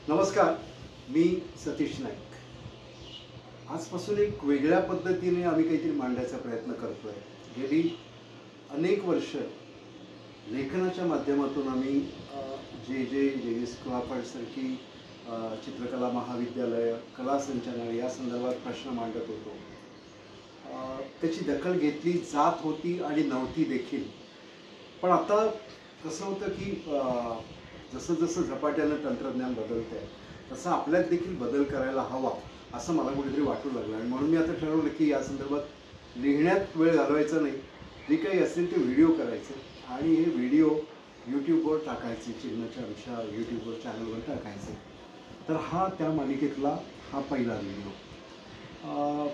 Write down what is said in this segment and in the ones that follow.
नमस्कार, मी सतीश नाईक. आजपासून एक वेगळ्या पद्धतीने आम्ही काहीतरी मांडायचा प्रयत्न करतोय. गेली अनेक वर्ष लेखनाच्या माध्यमातून आम्ही जे जे जे स्कॉलरसारखी चित्रकला महाविद्यालय, कला संचालनालय या संदर्भात प्रश्न मांडत होतो. त्याची दखल घेतली जात होती आणि नव्हती देखील. पण आता कसं होतं की जसं जसं झपाट्यानं तंत्रज्ञान बदलतं आहे तसं आपल्यात देखील बदल करायला हवा असं मला कुठेतरी वाटू लागलं. आणि म्हणून मी आता ठरवलं की या संदर्भात लिहिण्यात वेळ घालवायचा नाही, जे काही असेल ते व्हिडिओ करायचे आणि हे व्हिडिओ यूट्यूबवर टाकायचे, चिन्हाच्या आमच्या यूट्यूबवर चॅनलवर टाकायचे. तर हा त्या मालिकेतला हा पहिला व्हिडिओ.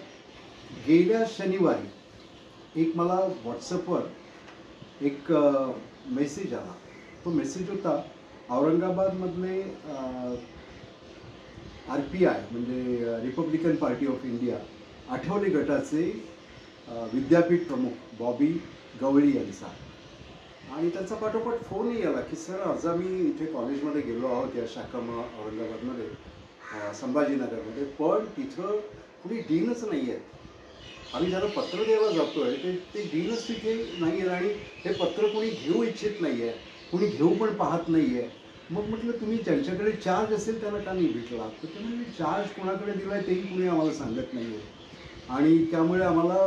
गेल्या शनिवारी एक मला व्हॉट्सअपवर एक मेसेज आला. तो मेसेज होता औरंगाबादमधले RPI म्हणजे Republican party of India Athawale गटाचे विद्यापीठ प्रमुख बॉबी गवळी यांचा. आणि त्याचा पाठोपाठ फोनही आला की सर आज आम्ही इथे कॉलेजमध्ये गेलो आहोत या शाखा औरंगाबादमध्ये संभाजीनगरमध्ये, पण तिथं कुणी डीनच नाही आहेत. आम्ही ज्याला पत्र द्यायला जातो आहे ते डीनच तिथे नाही आहे आणि हे पत्र कोणी घेऊ इच्छित नाही आहे, कुणी घेऊ पण पाहत नाही आहे. मग म्हटलं तुम्ही ज्यांच्याकडे चार्ज असेल त्यांना का नाही भेटला? तर ते म्हणजे चार्ज कोणाकडे दिला आहे तेही कुणी आम्हाला सांगत नाही आहे आणि त्यामुळे आम्हाला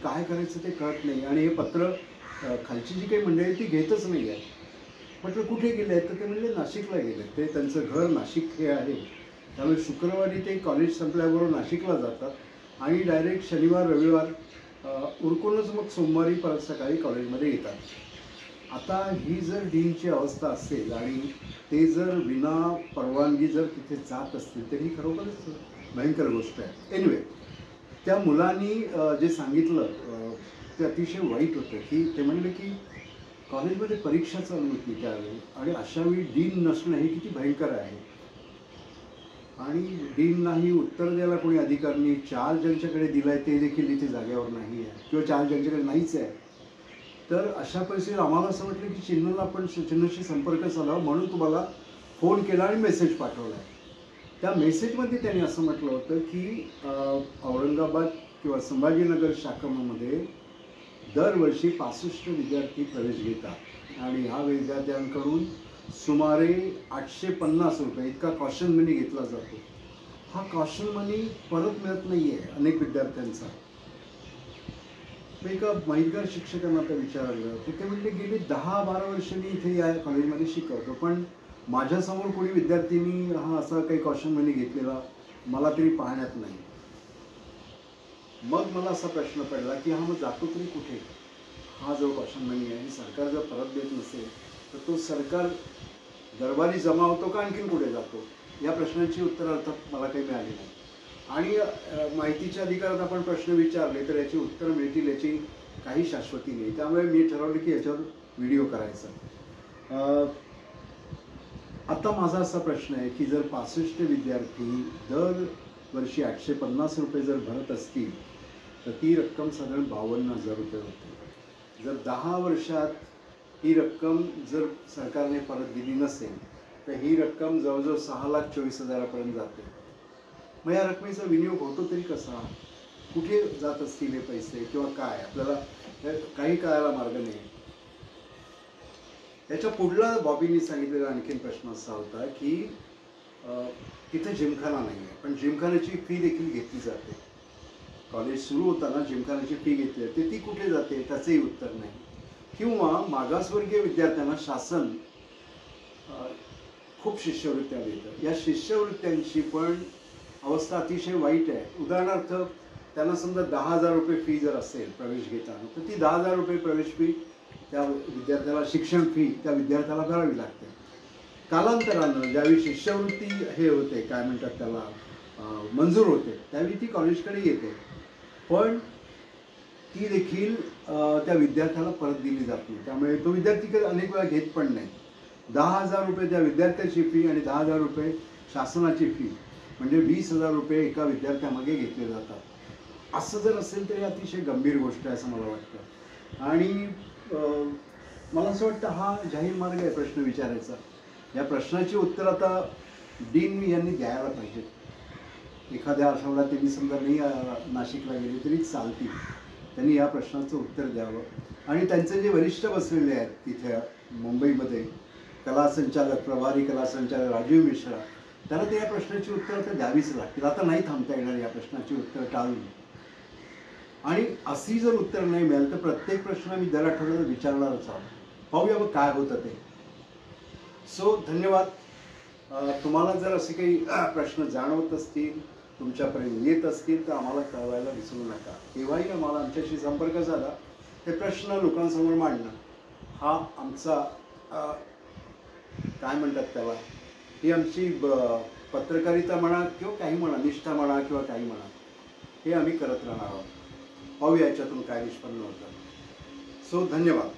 काय करायचं ते कळत नाही आणि हे पत्र खालची जी काही मंडळी ती घेतच नाही आहे. म्हटलं कुठे गेले आहेत? तर ते म्हणजे नाशिकला गेले. ते त्यांचं घर नाशिक हे आहे, त्यामुळे शुक्रवारी ते कॉलेज संपल्याबरोबर नाशिकला जातात आणि डायरेक्ट शनिवार रविवार उरकूनच मग सोमवारी परत सकाळी कॉलेजमध्ये येतात. आता ही जर डीनची अवस्था असेल आणि ते जर विना परवानगी जर तिथे जात असतील तर ही खरोखरच भयंकर गोष्ट आहे. एनिवे, त्या मुलांनी जे सांगितलं ते अतिशय वाईट होतं की ते म्हणले की कॉलेजमध्ये परीक्षा चालू होती त्यावेळी आणि अशावेळी डीन नसणं हे किती भयंकर आहे आणि डीनलाही उत्तर द्यायला कोणी अधिकार नाही. चार्ज ज्यांच्याकडे दिला आहे ते देखील इथे जागेवर नाही आहे किंवा चार्ज ज्यांच्याकडे नाहीच आहे. तर अशा परिस्थितीत आम्हाला असं वाटलं की चिन्हाला आपण चिन्हाशी संपर्क साधावा म्हणून तुम्हाला फोन केला आणि मेसेज पाठवला आहे. त्या मेसेजमध्ये त्यांनी असं म्हटलं होतं की औरंगाबाद किंवा संभाजीनगर शाखामध्ये दरवर्षी 65 विद्यार्थी प्रवेश घेतात आणि ह्या विद्यार्थ्यांकडून सुमारे 850 रुपये इतका कॉशन मनी घेतला जातो. हा कॉशन मनी परत मिळत नाही आहे अनेक विद्यार्थ्यांचा. मी एका माहितगार शिक्षकांना आता विचारलं तर ते म्हणजे गेली 10-12 वर्ष मी इथे या कॉलेजमध्ये शिकवतो, पण माझ्यासमोर कोणी विद्यार्थ्यांनी हा असा काही कॉशन मनी घेतलेला मला तरी पाहण्यात नाही. मग मला असा प्रश्न पडला की हा मग जातो तरी कुठे? हा जो कॉशन मनी आहे सरकार जर परत देत नसेल तर तो सरकार दरबारी जमा होतो का आणखीन कुठे जातो? या प्रश्नांची उत्तरं अर्थात मला काही मिळाली नाही. आणि माहितीच्या अधिकारात आपण प्रश्न विचारले तर याची उत्तरं मिळतील याची काही शाश्वती नाही. त्यामुळे मी ठरवलं की याच्यावर व्हिडिओ करायचा. आता माझा असा प्रश्न आहे की जर 65 विद्यार्थी दरवर्षी 850 रुपये जर भरत असतील तर ती रक्कम साधारण 52,000 रुपये होते. जर 10 वर्षात ही रक्कम जर सरकारने परत दिली नसेल तर ही रक्कम जवळजवळ 6,24,000पर्यंत जाते. मग या रकमेचा विनियोग होतो तरी कसा? कुठे जात असतील हे पैसे किंवा काय? आपल्याला काही कळायला मार्ग नाही. याच्या पुढला बॉबींनी सांगितलेला आणखीन प्रश्न असा होता की तिथे जिमखाना नाही आहे, पण जिमखान्याची फी देखील घेतली जाते. कॉलेज सुरू होताना जिमखान्याची फी घेतली जाते, ती कुठे जाते त्याचंही उत्तर नाही. किंवा मागासवर्गीय विद्यार्थ्यांना शासन खूप शिष्यवृत्त्या देतं. या शिष्यवृत्त्यांची पण अवस्था अतिशय वाईट आहे. उदाहरणार्थ त्यांना समजा 10,000 रुपये फी जर असेल प्रवेश घेताना तर ती 10,000 रुपये प्रवेश फी त्या विद्यार्थ्याला, शिक्षण फी त्या विद्यार्थ्याला भरावी लागते. कालांतरानं ज्यावेळी शिष्यवृत्ती हे होते काय म्हणतात त्याला मंजूर होते त्यावेळी ती कॉलेजकडे येते, पण ती देखील त्या विद्यार्थ्याला परत दिली जात नाही. त्यामुळे तो विद्यार्थी अनेक वेळा घेत पण नाही. 10,000 रुपये त्या विद्यार्थ्याची फी आणि 10,000 रुपये शासनाची फी म्हणजे 20,000 रुपये एका विद्यार्थ्यामागे घेतले जातात. असं जर असेल तर ही अतिशय गंभीर गोष्ट आहे असं मला वाटतं. आणि मला असं वाटतं हा जाहीर मार्ग आहे प्रश्न विचारायचा. या प्रश्नाची उत्तर आता डीन यांनी द्यायला पाहिजे. एखाद्या आठवड्यात त्यांनी समजा नाही नाशिकला गेले तरी चालतील. त्यांनी या प्रश्नाचं उत्तर द्यावं. आणि त्यांचे जे वरिष्ठ बसलेले आहेत तिथे मुंबईमध्ये, कला संचालक, प्रभारी कला संचालक राजीव मिश्रा, त्यांना ते या प्रश्नाची उत्तरं तर द्यावीच लागतील. आता नाही थांबता येणार या प्रश्नाची उत्तरं टाळून. आणि अशी जर उत्तर नाही मिळालं तर प्रत्येक प्रश्न मी दर आठवड्याला विचारणारच आहोत. पाहूया मग काय होतं ते. सो धन्यवाद. तुम्हाला जर असे काही प्रश्न जाणवत असतील, तुमच्यापर्यंत येत असतील तर आम्हाला कळवायला विसरू नका. केव्हाही आम्हाला आमच्याशी संपर्क झाला ते प्रश्न लोकांसमोर मांडणं हा आमचा काय म्हणतात त्याला, ही आमची पत्रकारिता म्हणा किंवा काही म्हणा, निष्ठा म्हणा किंवा काही म्हणा, हे आम्ही करत राहणार आहोत. पाहूया याच्यातून काय निष्पन्न होतं. सो धन्यवाद.